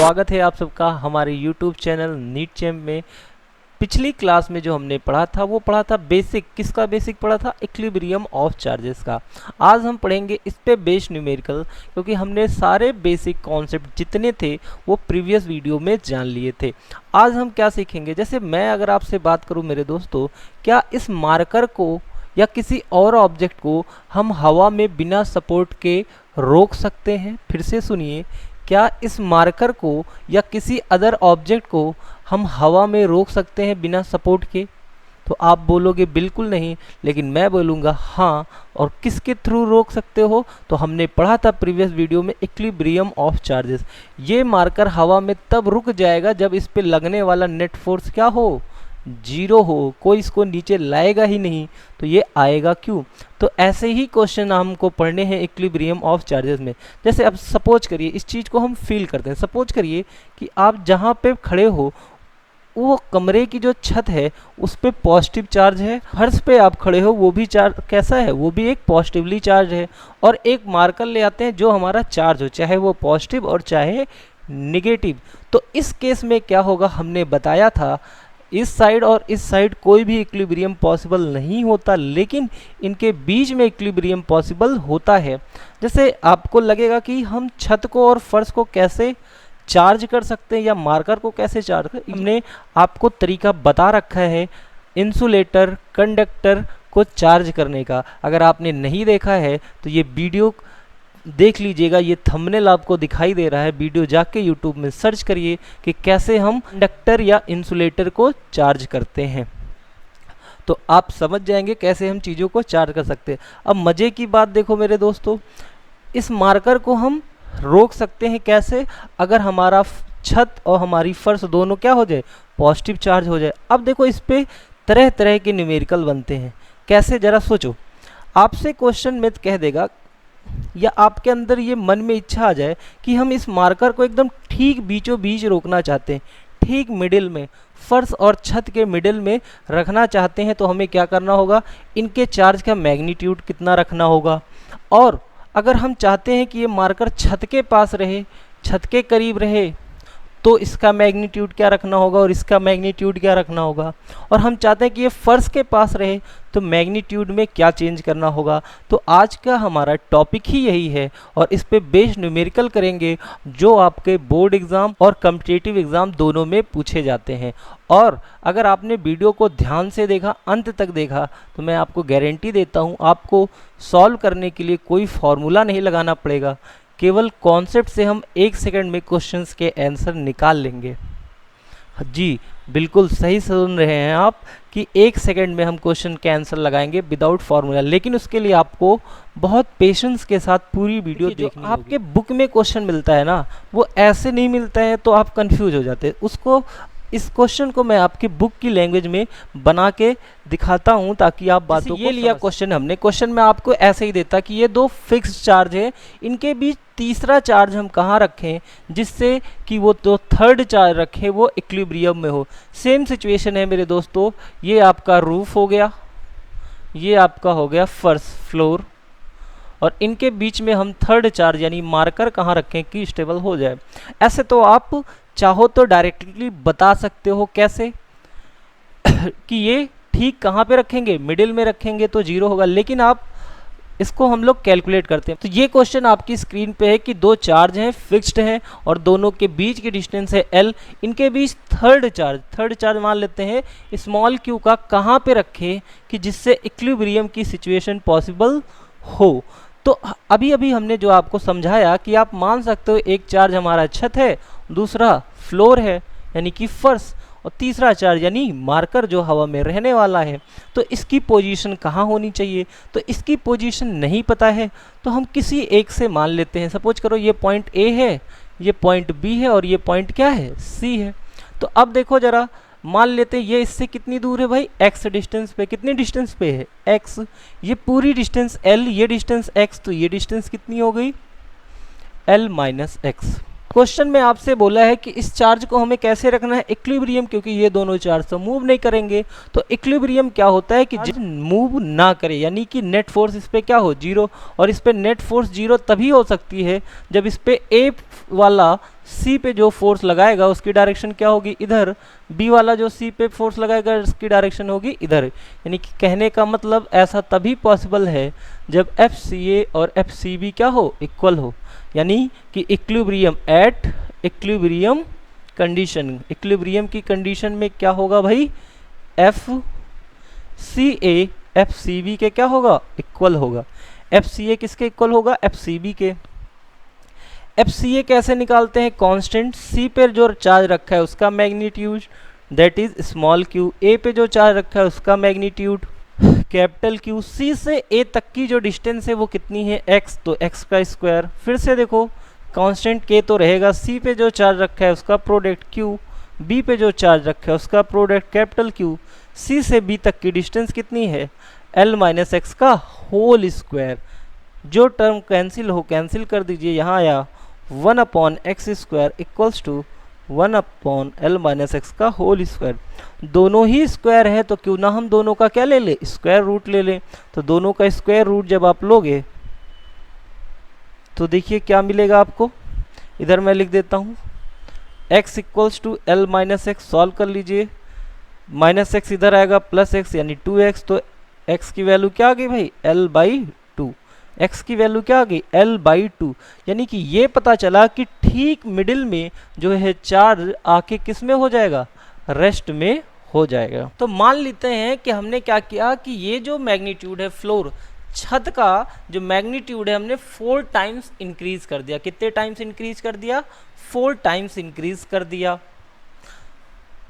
स्वागत है आप सबका हमारे YouTube चैनल नीट चैम्प में। पिछली क्लास में जो हमने पढ़ा था वो पढ़ा था बेसिक, किसका बेसिक पढ़ा था? इक्विलिब्रियम ऑफ चार्जेस का। आज हम पढ़ेंगे इस पे बेस्ड न्यूमेरिकल, क्योंकि हमने सारे बेसिक कॉन्सेप्ट जितने थे वो प्रीवियस वीडियो में जान लिए थे। आज हम क्या सीखेंगे, जैसे मैं अगर आपसे बात करूं मेरे दोस्तों, क्या इस मार्कर को या किसी और ऑब्जेक्ट को हम हवा में बिना सपोर्ट के रोक सकते हैं? फिर से सुनिए, क्या इस मार्कर को या किसी अदर ऑब्जेक्ट को हम हवा में रोक सकते हैं बिना सपोर्ट के? तो आप बोलोगे बिल्कुल नहीं, लेकिन मैं बोलूँगा हाँ। और किसके थ्रू रोक सकते हो? तो हमने पढ़ा था प्रीवियस वीडियो में इक्विलिब्रियम ऑफ चार्जेस। ये मार्कर हवा में तब रुक जाएगा जब इस पे लगने वाला नेट फोर्स क्या हो? जीरो हो, कोई इसको नीचे लाएगा ही नहीं। तो ये आएगा क्यों? तो ऐसे ही क्वेश्चन हमको पढ़ने हैं इक्विलिब्रियम ऑफ चार्जेस में। जैसे अब सपोज करिए, इस चीज़ को हम फील करते हैं। सपोज करिए कि आप जहाँ पे खड़े हो वो कमरे की जो छत है उस पे पॉजिटिव चार्ज है, फर्श पे आप खड़े हो वो भी चार्ज कैसा है? वो भी एक पॉजिटिवली चार्ज है। और एक मार्कर ले आते हैं जो हमारा चार्ज हो, चाहे वो पॉजिटिव और चाहे निगेटिव। तो इस केस में क्या होगा, हमने बताया था इस साइड और इस साइड कोई भी इक्विलिब्रियम पॉसिबल नहीं होता, लेकिन इनके बीच में इक्विलिब्रियम पॉसिबल होता है। जैसे आपको लगेगा कि हम छत को और फर्श को कैसे चार्ज कर सकते हैं या मार्कर को कैसे चार्ज कर, हमने आपको तरीका बता रखा है इंसुलेटर कंडक्टर को चार्ज करने का। अगर आपने नहीं देखा है तो ये वीडियो देख लीजिएगा, ये थंबनेल आपको दिखाई दे रहा है। वीडियो जाके यूट्यूब में सर्च करिए कि कैसे हम कंडक्टर या इंसुलेटर को चार्ज करते हैं, तो आप समझ जाएंगे कैसे हम चीज़ों को चार्ज कर सकते हैं। अब मज़े की बात देखो मेरे दोस्तों, इस मार्कर को हम रोक सकते हैं कैसे? अगर हमारा छत और हमारी फर्श दोनों क्या हो जाए? पॉजिटिव चार्ज हो जाए। अब देखो इस पे तरह तरह के न्यूमेरिकल बनते हैं। कैसे, ज़रा सोचो। आपसे क्वेश्चन में कह देगा या आपके अंदर ये मन में इच्छा आ जाए कि हम इस मार्कर को एकदम ठीक बीचों बीच रोकना चाहते हैं, ठीक मिडिल में, फर्श और छत के मिडिल में रखना चाहते हैं। तो हमें क्या करना होगा? इनके चार्ज का मैग्नीट्यूड कितना रखना होगा। और अगर हम चाहते हैं कि ये मार्कर छत के पास रहे, छत के करीब रहे, तो इसका मैग्नीट्यूड क्या रखना होगा और इसका मैग्नीट्यूड क्या रखना होगा। और हम चाहते हैं कि ये फर्श के पास रहे, तो मैग्नीट्यूड में क्या चेंज करना होगा। तो आज का हमारा टॉपिक ही यही है और इस पे बेस्ड न्यूमेरिकल करेंगे जो आपके बोर्ड एग्ज़ाम और कॉम्पिटिटिव एग्ज़ाम दोनों में पूछे जाते हैं। और अगर आपने वीडियो को ध्यान से देखा, अंत तक देखा, तो मैं आपको गारंटी देता हूँ आपको सॉल्व करने के लिए कोई फॉर्मूला नहीं लगाना पड़ेगा। केवल कॉन्सेप्ट से हम 1 सेकंड में क्वेश्चंस के आंसर निकाल लेंगे। जी बिल्कुल सही सुन रहे हैं आप कि 1 सेकंड में हम क्वेश्चन के आंसर लगाएंगे विदाउट फार्मूला। लेकिन उसके लिए आपको बहुत पेशेंस के साथ पूरी वीडियो देखनी होगी। आपके बुक में क्वेश्चन मिलता है ना, वो ऐसे नहीं मिलता है तो आप कंफ्यूज हो जाते हैं। उसको, इस क्वेश्चन को मैं आपकी बुक की लैंग्वेज में बना के दिखाता हूं ताकि आप बातों को ये लिया क्वेश्चन हमने, क्वेश्चन में आपको ऐसे ही देता कि ये दो फिक्स्ड चार्ज है, इनके बीच तीसरा चार्ज हम कहाँ रखें जिससे कि वो तो थर्ड चार्ज रखें वो इक्विलिब्रियम में हो। सेम सिचुएशन है मेरे दोस्तों, ये आपका रूफ हो गया, ये आपका हो गया फर्श फ्लोर, और इनके बीच में हम थर्ड चार्ज यानी मार्कर कहाँ रखें कि स्टेबल हो जाए। ऐसे तो आप चाहो तो डायरेक्टली बता सकते हो कैसे कि ये ठीक कहाँ पे रखेंगे, मिडिल में रखेंगे तो जीरो होगा, लेकिन आप इसको हम लोग कैलकुलेट करते हैं। तो ये क्वेश्चन आपकी स्क्रीन पे है कि दो चार्ज हैं, फिक्स्ड हैं और दोनों के बीच की डिस्टेंस है L, इनके बीच थर्ड चार्ज मान लेते हैं स्मॉल q का, कहाँ पे रखें कि जिससे इक्विलिब्रियम की सिचुएशन पॉसिबल हो। तो अभी अभी हमने जो आपको समझाया कि आप मान सकते हो एक चार्ज हमारा छत है, दूसरा फ्लोर है यानी कि फर्श, और तीसरा चार्ज यानी मार्कर जो हवा में रहने वाला है। तो इसकी पोजीशन कहाँ होनी चाहिए? तो इसकी पोजीशन नहीं पता है तो हम किसी एक से मान लेते हैं। सपोज करो ये पॉइंट A है, ये पॉइंट B है और ये पॉइंट क्या है? C है। तो अब देखो जरा, मान लेते हैं ये इससे कितनी दूर है भाई? x डिस्टेंस पे। कितनी डिस्टेंस पे है? x। ये पूरी डिस्टेंस L, ये डिस्टेंस x, तो ये डिस्टेंस कितनी हो गई? L - x। क्वेश्चन में आपसे बोला है कि इस चार्ज को हमें कैसे रखना है, इक्विलिब्रियम, क्योंकि ये दोनों चार्ज तो मूव नहीं करेंगे। तो इक्विलिब्रियम क्या होता है कि मूव ना करे, यानी कि नेट फोर्स इस पे क्या हो, जीरो। और इस पे नेट फोर्स जीरो तभी हो सकती है जब इस पे ए वाला सी पे जो फोर्स लगाएगा उसकी डायरेक्शन क्या होगी, इधर। बी वाला जो सी पे फोर्स लगाएगा उसकी डायरेक्शन होगी इधर। यानी कि कहने का मतलब ऐसा तभी पॉसिबल है जब एफ सी ए और एफ सी बी क्या हो, इक्वल हो। यानी कि equilibrium at equilibrium condition, equilibrium की कंडीशन में क्या होगा भाई, F C A F C B के क्या होगा, इक्वल होगा। एफ सी ए किसके इक्वल होगा, एफ सी बी के। एफ सी ए कैसे निकालते हैं, कांस्टेंट सी पे जो चार्ज रखा है उसका magnitude that is small Q, A पे जो चार्ज रखा है उसका मैग्नीट्यूड कैपिटल क्यू, सी से ए तक की जो डिस्टेंस है वो कितनी है, एक्स, तो एक्स का स्क्वायर। फिर से देखो कांस्टेंट के तो रहेगा, सी पे जो चार्ज रखा है उसका प्रोडक्ट क्यू, बी पे जो चार्ज रखा है उसका प्रोडक्ट कैपिटल क्यू, सी से बी तक की डिस्टेंस कितनी है, एल माइनस एक्स का होल स्क्वायर। जो टर्म कैंसिल हो कैंसिल कर दीजिए, यहाँ आया 1/x² equals to 1/l minus X का होल स्क्वायर। दोनों ही स्क्वायर है तो क्यों ना हम दोनों का क्या ले ले, स्क्वायर रूट ले लें। तो दोनों का स्क्वायर रूट जब आप लोगे तो देखिए क्या मिलेगा आपको, इधर मैं लिख देता हूँ x equals to l minus X, solve कर लीजिए। माइनस एक्स इधर आएगा प्लस एक्स यानी 2x, तो x की वैल्यू क्या आ गई भाई, l/2। x की वैल्यू क्या आ गई, l/2। यानी कि ये पता चला कि ठीक मिडिल में जो है चार्ज आके किस में हो जाएगा, रेस्ट में हो जाएगा। तो मान लेते हैं कि हमने क्या किया कि ये जो मैग्नीट्यूड है फ्लोर, छत का जो मैग्नीट्यूड है हमने 4 टाइम्स इंक्रीज कर दिया। कितने टाइम्स इंक्रीज कर दिया, 4 टाइम्स इंक्रीज कर दिया।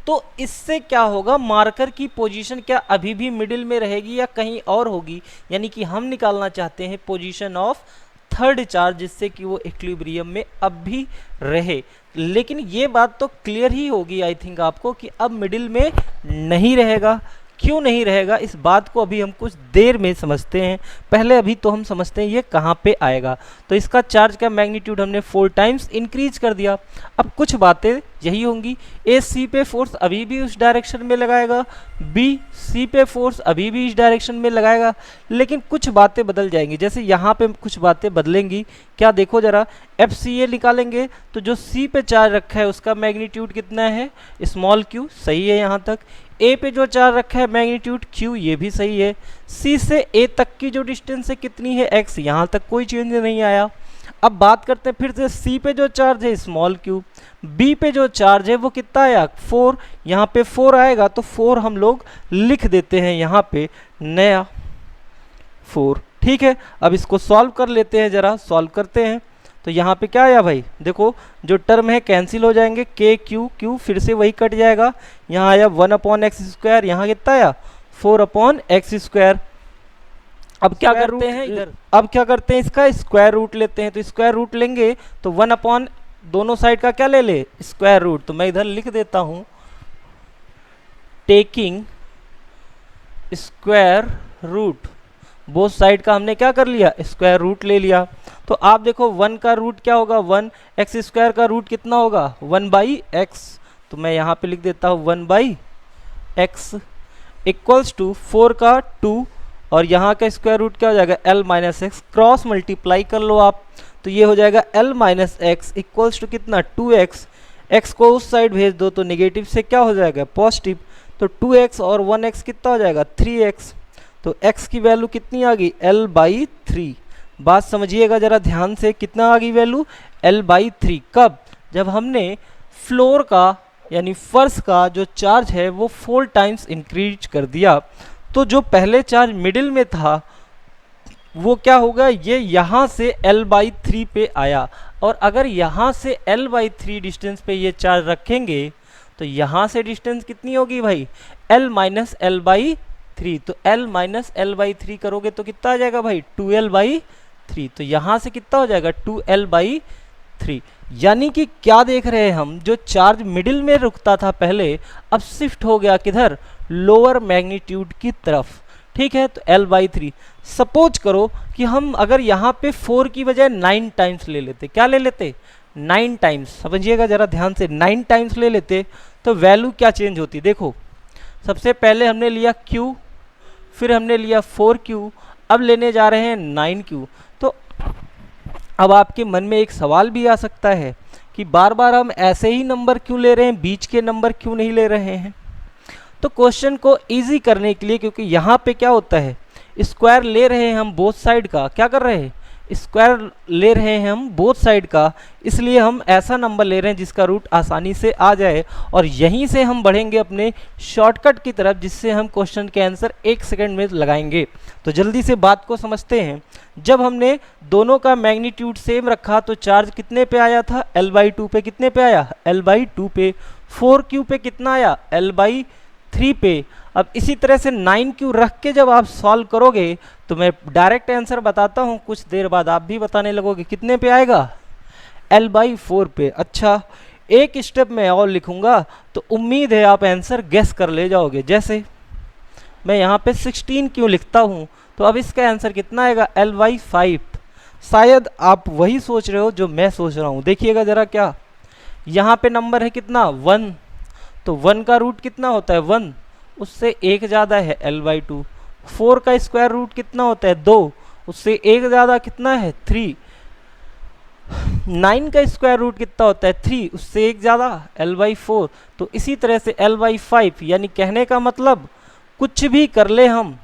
तो इससे क्या होगा, मार्कर की पोजीशन क्या अभी भी मिडिल में रहेगी या कहीं और होगी। यानी कि हम निकालना चाहते हैं पोजीशन ऑफ थर्ड चार्ज, जिससे कि वो इक्विलिब्रियम में अब भी रहे। लेकिन ये बात तो क्लियर ही होगी आई थिंक आपको कि अब मिडिल में नहीं रहेगा। क्यों नहीं रहेगा, इस बात को अभी हम कुछ देर में समझते हैं। पहले अभी तो हम समझते हैं ये कहाँ पे आएगा। तो इसका चार्ज का मैग्नीट्यूड हमने 4 टाइम्स इंक्रीज कर दिया। अब कुछ बातें यही होंगी, ए सी पे फोर्स अभी भी उस डायरेक्शन में लगाएगा, बी सी पे फोर्स अभी भी इस डायरेक्शन में लगाएगा, लेकिन कुछ बातें बदल जाएंगी। जैसे यहाँ पे कुछ बातें बदलेंगी, क्या देखो जरा, एफ सी ए निकालेंगे तो जो सी पे चार्ज रखा है उसका मैग्नीट्यूड कितना है, स्मॉल क्यू, सही है यहाँ तक। ए पे जो चार्ज रखा है मैग्नीट्यूड क्यू, ये भी सही है। सी से ए तक की जो डिस्टेंस है कितनी है, एक्स, यहाँ तक कोई चेंज नहीं आया। अब बात करते हैं फिर से सी पे जो चार्ज है स्मॉल क्यू, बी पे जो चार्ज है वो कितना आया, 4, यहाँ पे 4 आएगा तो 4 हम लोग लिख देते हैं यहाँ पे नया 4, ठीक है। अब इसको सॉल्व कर लेते हैं, जरा सॉल्व करते हैं। तो यहाँ पे क्या आया भाई, देखो जो टर्म है कैंसिल हो जाएंगे, के क्यू क्यू फिर से वही कट जाएगा। यहाँ आया 1/x², यहाँ कितना आया 4/x²। अब क्या करते हैं इधर, अब क्या करते हैं, इसका स्क्वायर रूट लेते हैं। तो स्क्वायर रूट लेंगे तो 1/ दोनों साइड का क्या ले ले, स्क्वायर रूट। तो मैं इधर लिख देता हूँ taking square root, both side का हमने क्या कर लिया, स्क्वायर रूट ले लिया। तो आप देखो 1 का रूट क्या होगा, 1x² का रूट कितना होगा, 1/x। तो मैं यहाँ पे लिख देता हूँ 1/x इक्वल्स टू 4 का 2 और यहाँ का स्क्वायर रूट क्या हो जाएगा, l minus X. Cross multiply कर लो आप, तो ये हो जाएगा l minus X equals to कितना, 2x। x को उस साइड भेज दो तो नेगेटिव से क्या हो जाएगा, पॉजिटिव। तो 2x और 1x कितना हो जाएगा, 3x। तो x की वैल्यू कितनी आ गई, l/3। बात समझिएगा जरा ध्यान से, कितना आ गई वैल्यू, l/3। कब, जब हमने फ्लोर का यानी फर्श का जो चार्ज है वो 4 टाइम्स इंक्रीज कर दिया। तो जो पहले चार्ज मिडिल में था वो क्या होगा, ये यहाँ से l/3 पे आया। और अगर यहाँ से l/3 डिस्टेंस पे ये चार्ज रखेंगे तो यहाँ से डिस्टेंस कितनी होगी भाई, l माइनस l/3। तो l माइनस l/3 करोगे तो कितना आ जाएगा भाई, 2l/3। तो यहाँ से कितना हो जाएगा, 2l/3। यानी कि क्या देख रहे हैं हम, जो चार्ज मिडिल में रुकता था पहले, अब शिफ्ट हो गया किधर, लोअर मैग्नीट्यूड की तरफ, ठीक है। तो l/3। सपोज करो कि हम अगर यहाँ पे 4 की बजाय 9 टाइम्स ले लेते, क्या ले लेते, 9 टाइम्स, समझिएगा जरा ध्यान से, 9 टाइम्स ले लेते तो वैल्यू क्या चेंज होती। देखो सबसे पहले हमने लिया Q, फिर हमने लिया 4Q, अब लेने जा रहे हैं 9Q। तो अब आपके मन में एक सवाल भी आ सकता है कि बार बार हम ऐसे ही नंबर क्यों ले रहे हैं, बीच के नंबर क्यों नहीं ले रहे हैं। तो क्वेश्चन को इजी करने के लिए, क्योंकि यहाँ पे क्या होता है, स्क्वायर ले रहे हैं हम बोथ साइड का, क्या कर रहे हैं, स्क्वायर ले रहे हैं हम बोथ साइड का, इसलिए हम ऐसा नंबर ले रहे हैं जिसका रूट आसानी से आ जाए, और यहीं से हम बढ़ेंगे अपने शॉर्टकट की तरफ, जिससे हम क्वेश्चन के आंसर 1 सेकंड में लगाएंगे। तो जल्दी से बात को समझते हैं। जब हमने दोनों का मैग्नीट्यूड सेम रखा तो चार्ज कितने पे आया था, L/2 पे। कितने पे आया, L/2 पे। 4Q पे कितना आया, L/3 पे। अब इसी तरह से 9Q रख के जब आप सॉल्व करोगे तो मैं डायरेक्ट आंसर बताता हूँ, कुछ देर बाद आप भी बताने लगोगे कितने पे आएगा, L/4 पे। अच्छा, एक स्टेप में और लिखूंगा तो उम्मीद है आप आंसर गेस कर ले जाओगे। जैसे मैं यहाँ पे 16Q लिखता हूँ तो अब इसका आंसर कितना आएगा, L/5। शायद आप वही सोच रहे हो जो मैं सोच रहा हूँ। देखिएगा जरा, क्या यहाँ पे नंबर है कितना, 1, तो 1 का रूट कितना होता है, 1, उससे 1 ज़्यादा है L/2। 4 का स्क्वायर रूट कितना होता है, 2, उससे 1 ज़्यादा कितना है, 3। 9 का स्क्वायर रूट कितना होता है, 3, उससे 1 ज़्यादा L/4। तो इसी तरह से L/5, यानी कहने का मतलब कुछ भी कर ले हम,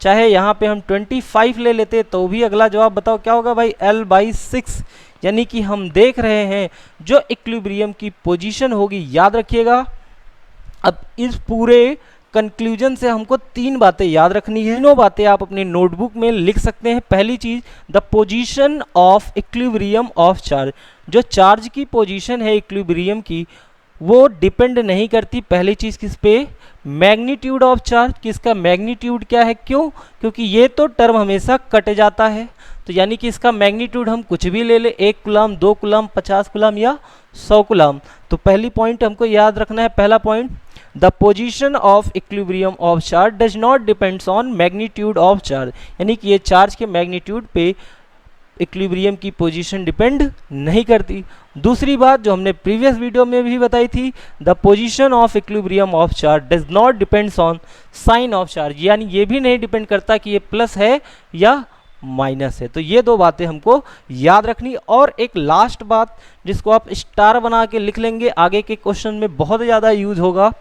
चाहे यहाँ पे हम 25 ले लेते तो भी अगला जवाब बताओ क्या होगा भाई, L/6। यानी कि हम देख रहे हैं जो इक्विलिब्रियम की पोजीशन होगी, याद रखिएगा। अब इस पूरे कंक्लूजन से हमको 3 बातें याद रखनी है। तीनों बातें आप अपनी नोटबुक में लिख सकते हैं। पहली चीज, the position of equilibrium of charge. जो चार्ज की पोजीशन है इक्विलिब्रियम की, वो डिपेंड नहीं करती पहली चीज किस पे, मैग्नीट्यूड ऑफ चार्ज। किसका मैग्नीट्यूड क्या है, क्यों, क्योंकि ये तो टर्म हमेशा कट जाता है। तो यानी कि इसका मैग्नीट्यूड हम कुछ भी ले ले, 1 कूलम, 2 कूलम, 50 कूलम या 100 कूलम। तो पहली पॉइंट हमको याद रखना है, पहला point, the position of equilibrium of charge does not depends on magnitude of charge. यानी कि ये चार्ज के मैग्नीट्यूड पे इक्विलिब्रियम की पोजीशन डिपेंड नहीं करती। दूसरी बात जो हमने प्रीवियस वीडियो में भी बताई थी, the position of equilibrium of charge does not depends on sign of charge. यानी ये भी नहीं डिपेंड करता कि ये प्लस है या माइनस है। तो ये 2 बातें हमको याद रखनी। और एक लास्ट बात जिसको आप स्टार बना के लिख लेंगे, आगे के क्वेश्चन में बहुत ज़्यादा यूज होगा,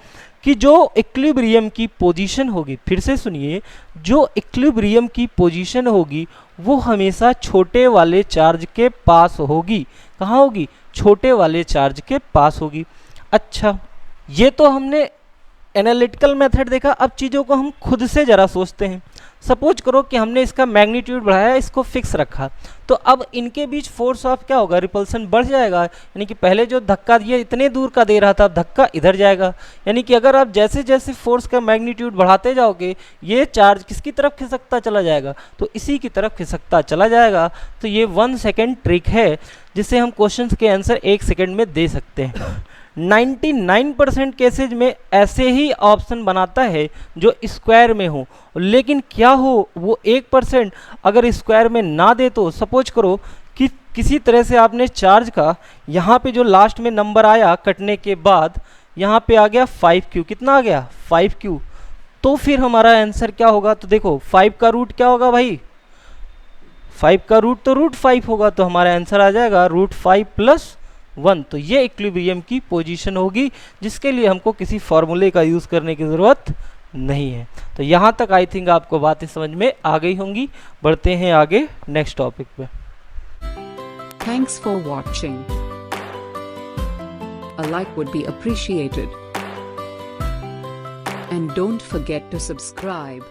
कि जो इक्विलिब्रियम की पोजीशन होगी, फिर से सुनिए, जो इक्विलिब्रियम की पोजीशन होगी वो हमेशा छोटे वाले चार्ज के पास होगी। कहाँ होगी, छोटे वाले चार्ज के पास होगी। अच्छा, ये तो हमने एनालिटिकल मेथड देखा। अब चीज़ों को हम खुद से ज़रा सोचते हैं। सपोज करो कि हमने इसका मैग्नीट्यूड बढ़ाया, इसको फिक्स रखा, तो अब इनके बीच फोर्स ऑफ क्या होगा, रिपल्सन बढ़ जाएगा। यानी कि पहले जो धक्का दिया इतने दूर का दे रहा था, अब धक्का इधर जाएगा। यानी कि अगर आप जैसे जैसे फोर्स का मैग्नीट्यूड बढ़ाते जाओगे, ये चार्ज किसकी तरफ खिसकता चला जाएगा, तो इसी की तरफ खिसकता चला जाएगा। तो ये 1 सेकेंड ट्रिक है जिससे हम क्वेश्चन के आंसर 1 सेकेंड में दे सकते हैं। 99% केसेज में ऐसे ही ऑप्शन बनाता है जो स्क्वायर में हो, लेकिन क्या हो वो 1% अगर स्क्वायर में ना दे तो सपोज करो कि किसी तरह से आपने चार्ज का यहाँ पे जो लास्ट में नंबर आया कटने के बाद, यहाँ पे आ गया 5Q। कितना आ गया, 5Q। तो फिर हमारा आंसर क्या होगा, तो देखो 5 का रूट क्या होगा भाई, 5 का रूट तो √5 होगा, तो हमारा आंसर आ जाएगा √5 + 1। तो ये इक्विलिब्रियम की पोजीशन होगी, जिसके लिए हमको किसी फॉर्मूले का यूज़ करने की ज़रूरत नहीं है। तो यहाँ तक आई थिंक आपको बातें समझ में आ गई होंगी। बढ़ते हैं आगे नेक्स्ट टॉपिक पे। Thanks for watching. A like would be appreciated. And don't forget to subscribe.